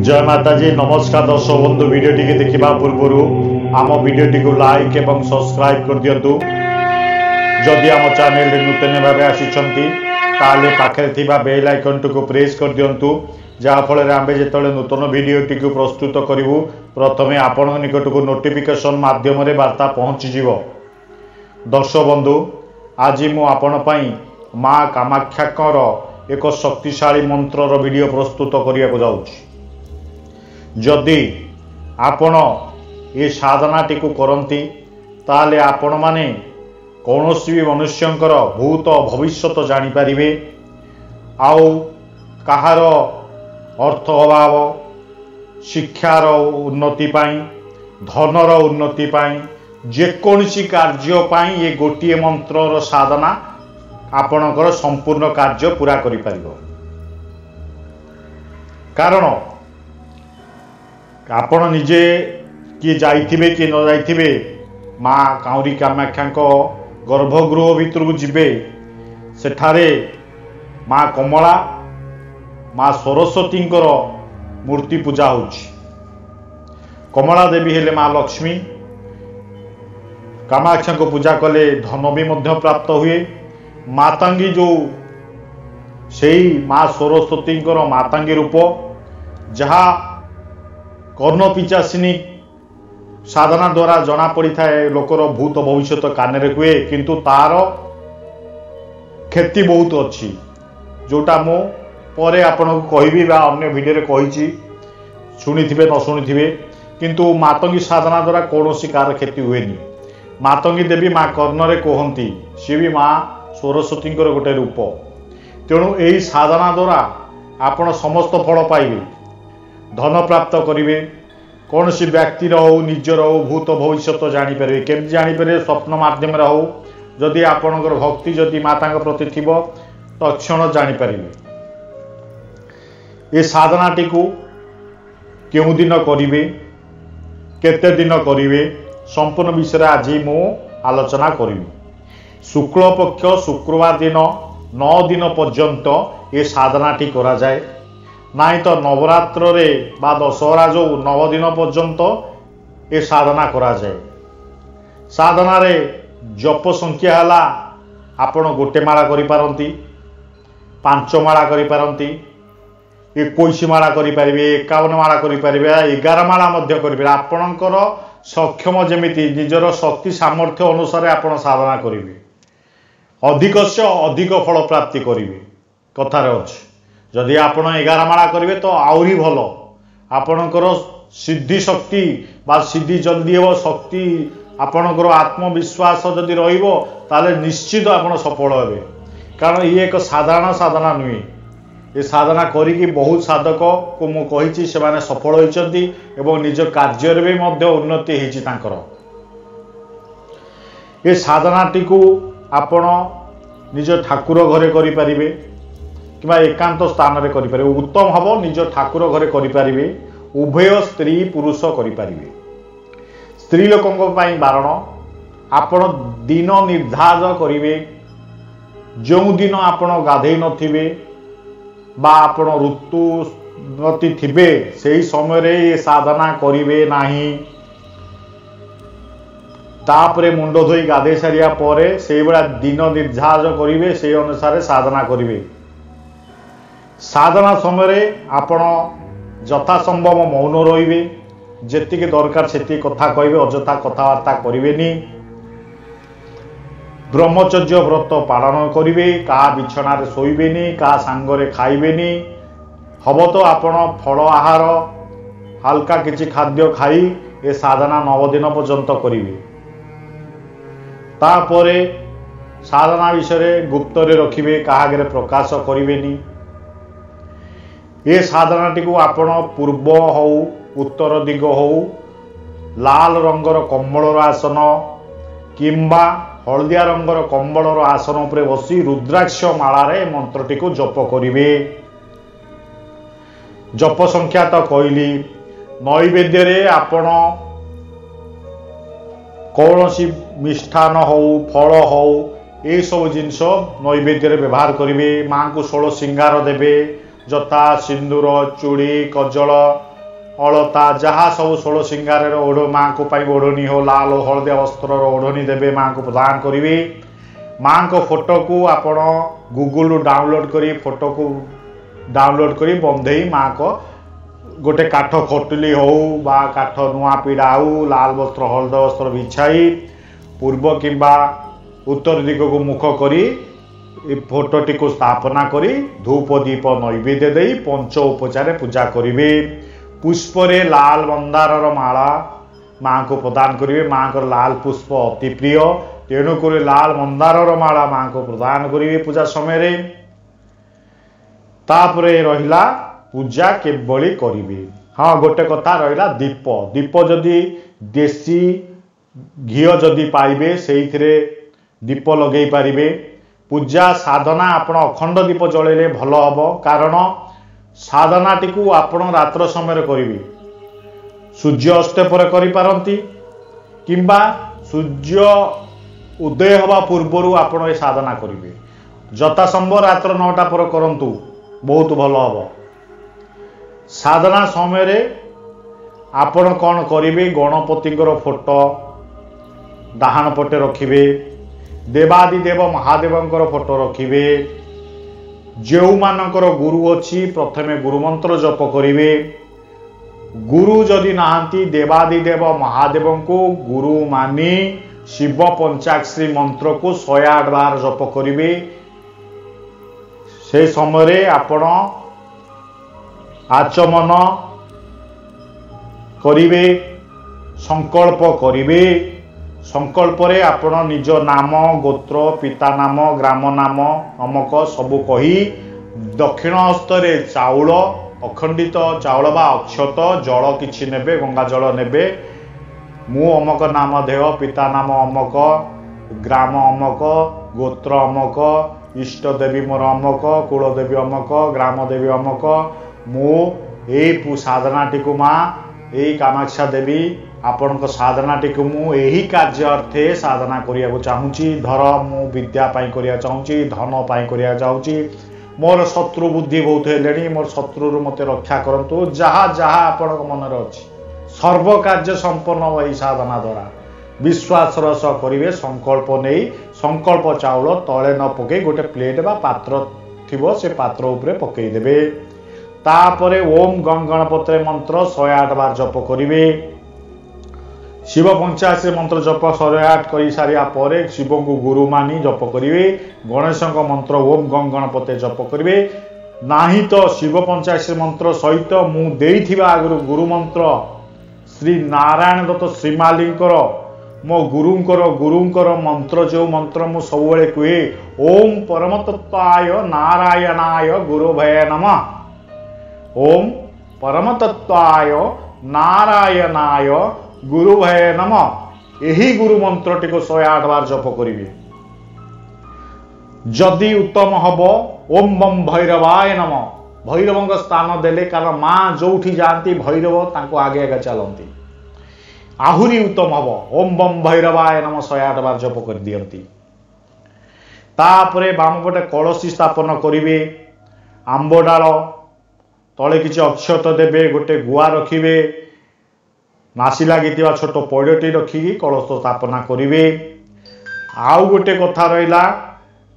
जय माताजी नमस्कार दर्शक बंधु वीडियोटी के देखा पूर्वर आम वीडियोटी को लाइक एवं सब्सक्राइब कर दिंतु। जदि आम चैनल नूतन भाव आसी पाखे बेल आइकन को प्रेस कर दिंतु जहाँफल आम जो नूतन वीडियोटी को प्रस्तुत करूँ प्रथमे आपण निकट को नोटिफिकेशन माध्यम वार्ता पहुँचीज। दर्शक बंधु आज मुझे माँ कामाख्याकर एक शक्तिशाली मंत्रर वीडियो प्रस्तुत करने को जाऊँगी। जदि आपण ये साधनाटी को करती ताले आपण माने कौनसी भी मनुष्यंकर भूत भविष्यत जानीपारे आउ कहार अर्थ अभाव शिक्षार उन्नति पाई धनर उन्नति पाई जेकोसी कार्य पाई ये गोटे मंत्रर साधना आपणकर संपूर्ण कार्य पूरा करि परिबो। कारण आपण निजे किए जाइथिबे कि न जाइथिबे माँ काउरी कामाख्या गर्भगृह भितर जीवे सेठारे माँ कमला माँ सरस्वती मूर्ति पूजा होछि। कमला देवी हेले माँ लक्ष्मी कामाख्या को पूजा कले धन भी मध्य प्राप्त हुए। मातांगी जो सेई माँ सरस्वती मातांगी रूप जहाँ कर्ण पिचासिनी साधना द्वारा जना पड़ी थाए लोकर भूत भविष्य कान हुए किंतु तार क्षति बहुत अच्छी जोटा मु परे आपण को कहबी अन्य वीडियो कही शुणिथिबे न शुणिथिबे किंतु मातंगी साधना द्वारा कौन कार क्षति हुएनी। मातंगी देवी माँ कर्णरे कहती सी भी माँ सरस्वती गोटे रूप। तेणु यही साधना द्वारा आपण समस्त फल पाइबे धन प्राप्त करेंगे कौन सी व्यक्तिर हो निजर हो भूत भविष्य जानीपर केमती जानीपर स्वप्न मध्यम हो जदि आपणकर भक्ति जदि माता प्रति थी तत्ण जानीपर। ये साधनाटी को क्यों दिन करेंगे केते दिन करेंगे संपूर्ण विषय आज मु आलोचना करी। शुक्ल पक्ष शुक्रवार दिन 9 दिन पर्यंत ये साधनाटी करा जाए नाई तो नवरात्र रे बा दशहरा जो 9 दिन पर्यंत ये साधना करा जाए। साधना रे जप संख्या है आपण गोटे माला करि पारंती 5 माला करि पारंती 21 माला करि पारिबे 51 माला करि पारिबे 11 माला मध्य करि पारिबे। आपणकर सक्षम जेमिति निजर शक्ति सामर्थ्य अनुसार आपण साधना करिवे अधिक से अधिक फल प्राप्ति करिवे। कथार अछि जदि आपण 11 माला करेंगे तो आउरी भल आपणकर सिद्धि शक्ति बा सिद्धि जल्दी हो शक्ति आपणकर आत्मविश्वास जदि रहिबो ताले निश्चित आपण सफल हेबे। कारण ये एक साधारण साधना नुहे ये साधना करिकी बहुत साधक को मु कहिछि से माने सफल होइचंती एवं निज कार्य भी मध्य उन्नति हेछि तांकर। ये साधनाटी को आपण निज ठाकुर घरे करि परिबे कि एकांत स्थान रे करि परिबे। उत्तम हबो निज ठाकुर घरे करि परिबे उभय स्त्री पुरुष करि परिबे। स्त्री लोकंक पई बारण आपण दिन निर्धारण करिवे जो दिन आपण गाधेई नथिबे बा आपण ऋतुवती थिबे सेही समय रे ये साधना करिवे नाही। तापरे मुंड धोई गाधे सारिया परे सेही बेला दिन निर्धारण करिवे सेही अनुसार साधना करिवे। साधना समय आपण यथा संभव मौन रहिबे जेतिके दरकार सेति कथा कहबे अजथा कथावार्ता करिवेनी। ब्रह्मचर्य व्रत पालन करिवे का बिछना रे सोइबेनी का सांगरे खाइबेनी हब तो आपण फल आहार हल्का किछि खाद्य खाई ए साधना 9 दिन पर्यंत करिवे। तापरे साधना विषय गुप्त रे रखिबे काहागरे प्रकाश करिवेनी। ये साधनाटी को आपण पूर्व हो उत्तर दिग हो लाल रंगर कम्बलर आसन किंबा हलदिया रंगर कम्बलर आसन उपरे बसी रुद्राक्ष मालारे मंत्रटी को जप करिवे। जप संख्या तो कहली नैवेद्य रे आपण कौनसी मिष्ठान हो फल हो ये सब जिनस नैवेद्य रे व्यवहार करिवे। माँ को 16 श्रृंगार देवे जता सिंदूर चूड़ी कजल अलता जहाँ सब षोल सिंगार ओढ़ माँ को ओढ़नी हो लाल हलदिया वस्त्र ओढ़नी देवे माँ को प्रदान करेंगे। माँ को फोटो को आपण गूगल डाउनलोड करी फोटो को डाउनलोड करी बंधे माँ को गोटे काठ खटुली हो बा काठ नुआ पीड़ा हो लाल वस्त्र हलद वस्त्र बिछाई पूर्व किंबा उत्तर दिग को मुख करी फोटोटी को स्थापना करी धूप दीप नैवेद्य दे पंच उपचार पूजा करेंगे। पुष्परे लाल मंदार माला माँ को प्रदान करेंगे। माँ को लाल पुष्प अति प्रिय तेणुक लाल मंदार माला माँ को प्रदान करेंगे पूजा समय। तापरे रहिला पूजा केवली करेंगे। हाँ गोटे कथा रहिला दीप दीप जदि देसी घी जदि पाइबे से दीप लगे पारिबे। पूजा साधना आपण अखंड दीप जलेले भल हम कारण साधना टी आपण रात्र समय करेंगे। सूर्य अस्त पर करिपारंती किंबा सूर्य उदय हवा पूर्वर आपण ए साधना करेंगे। जथा संभव रात्र 9टा पर करंतु बहुत भल हम। साधना समय आपण कौन करेंगे गणपति फोटो डाहाण पटे रखिबे देवादिदेव महादेवंकर फोटो रखिबे। जो मानकर गुरु अच्छी प्रथमे गुरु मंत्र जप करेंगे। गुरु जदि नाहांती देवादिदेव महादेव को गुरु मानी शिव पंचाक्षरी मंत्र को 108 बार जप करेंगे। से समय आपण आचमन करेंगे संकल्प करेंगे। संकल्प रे आपण निज नाम गोत्र पिता नाम ग्राम नाम अमक सबू कही दक्षिण हस्तर चाउल अखंडित चाउल बा अक्षत जल किछि नेबे गंगा जल नेबे मु अमक नाम देह पिता नाम अमक ग्राम अमक गोत्र अमक इष्ट देवी मोर अमक कुलदेवी अमक ग्राम देवी अमक मु ए साधना टी माँ यही कामाक्षा देवी आपण साधना टी मु यही कार्य अर्थे साधना करिया चाहूँगी। धर मु विद्या पाई करिया चाहूँगी धन पाई करिया चाहूँगी। मोर शत्रु बुद्धि बहुत हेलेनी मोर शत्रु मत रक्षा करंतु जहाँ जहाँ आपण मन अच्छी सर्व कार्य संपन्न वही साधना द्वारा विश्वास रस करेंगे। संकल्प नहीं संकल्प चाउल तले न पकई गोटे प्लेट बा पात्र थिबो से पात्र उपरे पकई देबे। तापरे ओम गण गणपते मंत्र 108 बार जप करेंगे। शिव पंचाक्षरी मंत्र जप 108 कर सारिया परे शिव को गुरु मानी जप करेंगे। गणेश मंत्र ओम गण गणपते जप करेंगे। नाही तो शिव पंचाक्षरी मंत्र सहित मु देइथिबा आगु गुरु मंत्र श्री नारायण दत्त श्रीमालींकर मो गुरुंकर मंत्र जो मंत्र मु सबुबले कहे ओम परमतत्वाय नारायणाय गुरुभये नमः। ओम परमतत्वाय नारायणाय गुरुभये नमः। यही गुरु मंत्र टी को 108 बार जप करेंगे। जदि उत्तम हम ओम बम भैरवाय नमः। भैरव स्थान देले कारण माँ जो जाती भैरव तांको आगे आगे चलती आहुरी उत्तम हम ओम बम भैरवाय नमः 108 बार जप कर दियंती। तापरे बामपटे कलसी स्थापन करेंगे। आंब डाल तले किसी अक्षत देवे गोटे गुआ रखिबे नासी लगी छोट पैडटी रखिकी कलश स्थापना करेंगे। आउ गोटे कथा रहा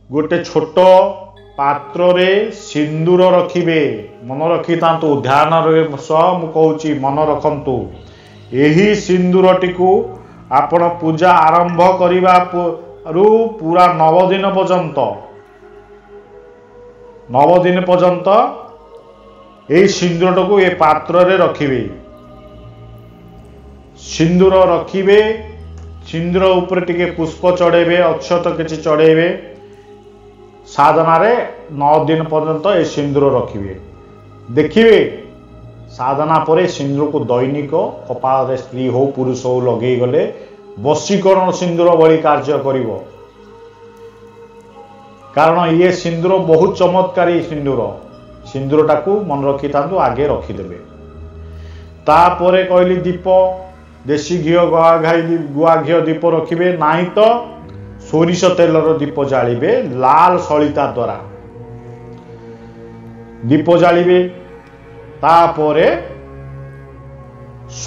गोटे छोट पात्र रे सिंदूर रखिबे मन रखी तांतु ध्यान सह मु कहूची मन रखंतु। यही सिंदूरटी को आपण पूजा आरंभ करने पूरा 9 दिन पर्यंत यही सिंदूर को ये पात्र रे रखिबे। सिंदूर रखिबे सिंदूर ऊपर टिके पुष्प चढ़ेबे अक्षत किछि चढ़ेबे। साधना रे 9 दिन पर्यंत ये सिंदूर रखिबे। देखिए साधना परे सिंदूर को दैनिक कपाल रे स्त्री हो पुरुष हो लगे गले वशीकरण सिंदूर भली कार्य करिवो। कारण ये सिंदूर बहुत चमत्कारी सिंदूरटा को मन रखी था आगे रखीदे। तापरे कहली दीप देशी घी गुआ घी दीप रखिबे नाही तो सोरिष तेलर दीप जालिबे लाल सलिता द्वारा दीप जालिबे। तापरे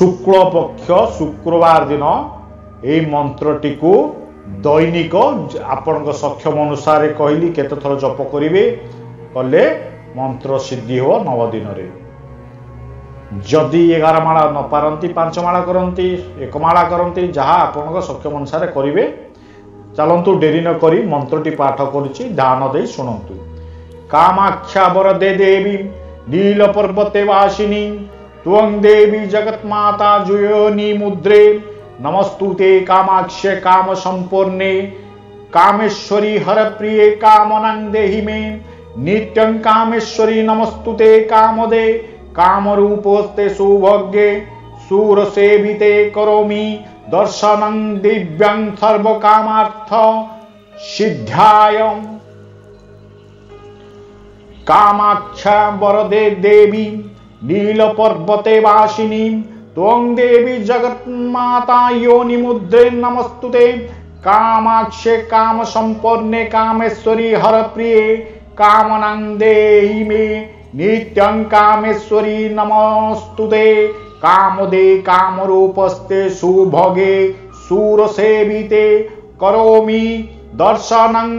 शुक्ल पक्ष शुक्रवार दिन यही मंत्रटी को दैनिक आपण सक्षम अनुसार कहली केते थर जप करेंगे कले मंत्र सिद्धि हो 9 दिन रे। जदि 11 माला न पारती 5 माला करती 1 माला करती जहाँ आपण सक्षम अनुसार करेंगे। चलतु डेरी न करी मंत्रटी पाठ करुच्ची ध्यान दे शुणु। कामाक्षा वरदे देवी नील पर्वते वासिनी त्वं देवी जगन्माता जुयोनि मुद्रे नमस्तुते कामाक्षे काम संपूर्णे कामेश्वरी हर प्रिये कामनं देहि मे नित्यं कामेश्वरी नमस्तुते कामदे कामरूपोस्ते सौभाग्ये सूरसेविते करोमि दर्शनं दिव्यं सर्वकामार्थ सिद्ध्याय। कामाक्षा वरदे देवी नील पर्वते वासिनी त्वं देवी जगन्माता योनि मुद्रे नमस्तुते कामाक्षे काम संपन्ने कामेश्वरी हर प्रिये कामनं देहि मे नित्यं कामेश्वरी नमस्तुते कामदे कामरूपस्ते सुभगे सूरसेविते करोमि दर्शनं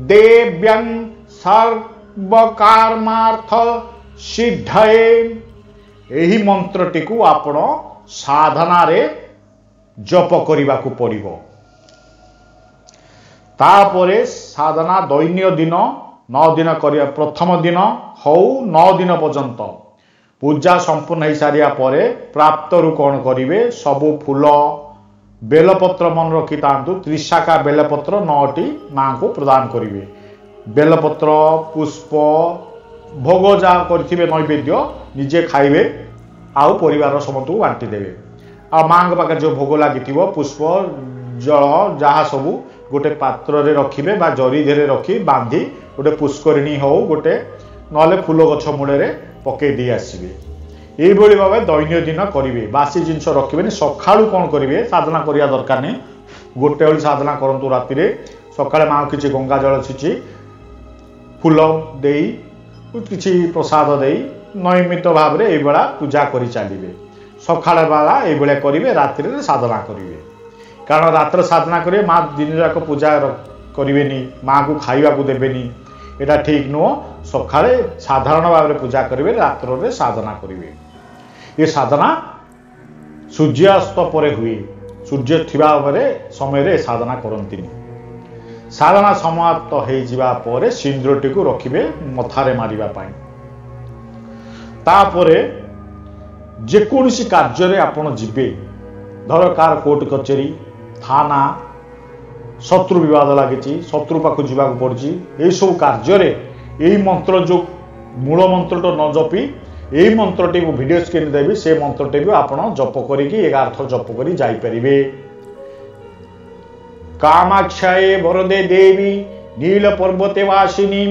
देव्यं सर्वकामार्थ सिद्धये। यही मंत्रटी को आपण साधना रे जप करने को पड़िबो। तापरे साधना दैनिक दिन 9 दिन करिया प्रथम दिन हौ 9 दिन पर्यंत पूजा संपूर्ण हो सारिया परे प्राप्त रु कौन करिवे सबु फूल बेलपत्र मन रखी तांतु त्रिशाखा बेलपत्र 9टी मां को प्रदान करिवे। बेलपत्र पुष्प भोग जहाँ करिथिबे नैवेद्य निजे खाइबे आउ परिवार समस्त बांटी देवे। आ मां पाखे जो भोग लगी पुष्प जल जहाँ सबू गोटे पात्र रे रखिबे बा जरी धेरे रखी बांधी गोटे पुष्करिणी हो गोटे नले फूल गछ मूले पकई दी आसबे। यही भाव दैनिक दिन करेंगे। बासी जिनस रखिबेनी सकाळू कौन करेंगे साधना करिया दरकार नहीं। गोटे बेली साधना करंतु राति रे सकाळे मां किछि गंगा जल छिछि फूल देई किछि प्रसाद देई नियमित भाव में यह पूजा करी चलिए। सकाळ बेला ये करेंगे राति रे साधना करेंगे। कारण रात्र साधना करेंगे माँ दिन जाक पूजा करें माँ को खाइबा को देवेनी एटा ठीक नुह। सकाळे साधारण भाव में पूजा करेंगे रात्र रे साधना करेंगे। ये साधना सूर्यास्त पर हुए सूर्य थिबा समय रे साधना करंतिनी। साधना समाप्त हो जिबा परे सिंदूरटी को रखिबे मथारे मारिबा पाई। तापरे जेकोसी कार्य आपण जिबे धर कार कोर्ट कचेरी थाना शत्रु विवाद लगी शत्रु पाख जावाक पड़ी यही सब कार्य यही मंत्र जो मूल मंत्र तो न जपी यही मंत्रटी को वीडियो स्क्रीन देवी से मंत्रटी भी आप जप करी 11 थर जप करी जाइपारे। कामाक्षाये वरदे देवी नील पर्वते वासिनी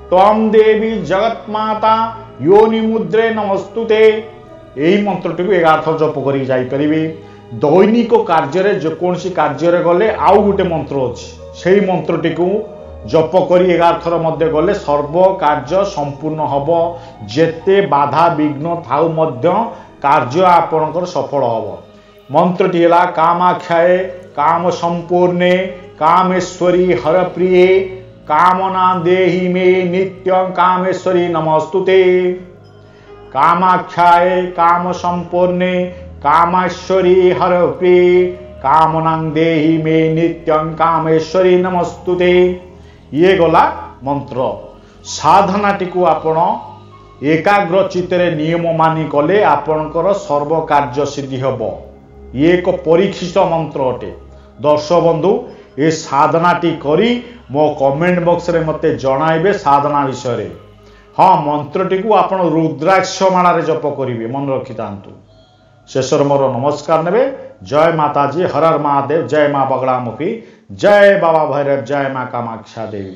त्वं देवी जगन्माता योनि मुद्रे नमस्तुते यही मंत्रटी को 11 थर जप करी जाइपारे। दैनिक कार्य जेकोसी कार्य गले आउ गोटे मंत्र अच्छी से मंत्रटी को जप करी 11 थर मध्य गले सर्व कार्य संपूर्ण हब। जेते बाधा विघ्न थाउ मध्य कार्य आपणकर सफल हब। मंत्रटी है कामाक्षाये काम संपूर्णे कामेश्वरी हर प्रिये कामना देहि मे नित्यं कामेश्वरी नमस्तुते। कामाक्षाये काम संपूर्णे कामेश्वरी हर प्रिये कामनं देहि मे नित्यं कामेश्वरी नमस्तुते। ये गला मंत्र। साधनाटी को आपण एकाग्र चित्तरे नियम मानि कले आपणकर सर्व कार्य सिद्धि हब। ये एक परीक्षित मंत्र अटे। दर्शक बंधु ये साधनाटी करी मो कमेंट बॉक्स रे मते जणाइबे साधना विषय। हाँ मंत्रटी को आपण रुद्राक्ष माला रे जप करिवे मन रखि तांतु। शेषर मोर नमस्कार नेबे। जय माताजी हर हर महादेव जय माँ बगलामुखी जय बाबा भैरव जय माँ कामाक्षा देवी।